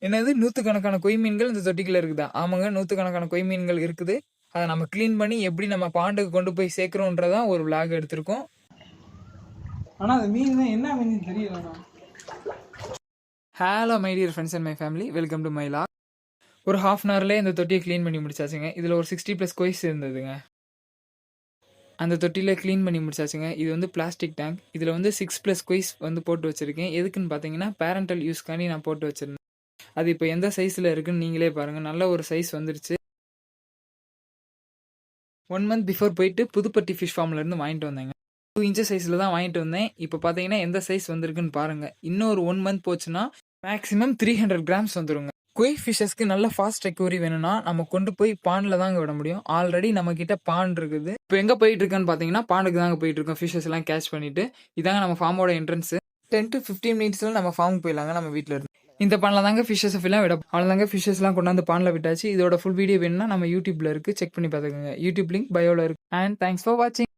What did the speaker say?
என்னது நூற்றுக்கணக்கான கொய் மீன்கள் இந்த தொட்டிக்குள்ள இருக்குதா? ஆமாங்க, நூற்றுக்கணக்கான கொய் மீன்கள் இருக்குது. அதை நம்ம க்ளீன் பண்ணி எப்படி நம்ம பாண்டுக்கு கொண்டு போய் சேர்க்குறோன்றதான் ஒரு விளாக் எடுத்திருக்கோம். ஆனால் அது மீன் தான் என்ன மீன் தெரியலண்ணா. Hello my dear friends and my family, welcome to my log. ஒரு ஹாஃப் அன் ஹவர்லேயே இந்த தொட்டியை க்ளீன் பண்ணி முடிச்சாச்சுங்க. இதில் ஒரு 60+ கொய்ஸ் இருந்ததுங்க. அந்த தொட்டியில் க்ளீன் பண்ணி முடிச்சாச்சுங்க. இது வந்து பிளாஸ்டிக் டேங்க். இதில் வந்து 6+ கொய்ஸ் வந்து போட்டு வச்சுருக்கேன். எதுக்குன்னு பார்த்தீங்கன்னா பேரண்டல் யூஸ்க்காண்டி நான் போட்டு வச்சுருந்தேன். அது இப்போ எந்த சைஸில் இருக்குன்னு நீங்களே பாருங்கள். நல்ல ஒரு சைஸ் வந்துருச்சு. 1 மந்த் பிஃபோர் போயிட்டு புதுப்பட்டி ஃபிஷ் ஃபார்ம்லேருந்து வாங்கிட்டு வந்தேங்க. 2 இன்ச்சஸ் சைஸில் தான் வாங்கிட்டு வந்தேன். இப்போ பார்த்தீங்கன்னா எந்த சைஸ் வந்திருக்குன்னு பாருங்கள். இன்னொரு 1 மந்த் போச்சுன்னா மேக்ஸிமம் 300 கிராம்ஸ் வந்துருங்க. கொய் ஃபிஷஸ்க்கு நல்ல ஃபாஸ்ட் ரெக்கவரி வேணும்னா நம்ம கொண்டு போய் பாண்டில் தாங்க விட முடியும். ஆல்ரெடி நம்ம கிட்ட பாண்ட் இருக்குது. இப்போ எங்கே போயிட்டு இருக்கேன்னு பார்த்தீங்கன்னா பாண்டுக்கு தாங்க போயிட்டு இருக்கோம். ஃபிஷஸ் எல்லாம் கேட்ச் பண்ணிட்டு இதாங்க நம்ம ஃபார்மோட என்ட்ரன்ஸ். 10 to 15 மினிட்ஸில் நம்ம ஃபார்முக்கு போயிடலாங்க. நம்ம வீட்டில் இருந்து இந்த பானில் தாங்க ஃபிஷஸ் எல்லாம் விட. அவ்வளோதாங்க, ஃபிஷஸ்லாம் கொண்டாந்து பானில் விட்டாச்சு. இதோட ஃபுல் வீடியோ வேணும்னா நம்ம யூடியூப்ல இருக்கு, செக் பண்ணி பார்த்துக்கோங்க. யூடியூப் லிங்க் பயோவில் இருக்கு. அண்ட் தேங்க்ஸ் ஃபார் வாட்சிங்.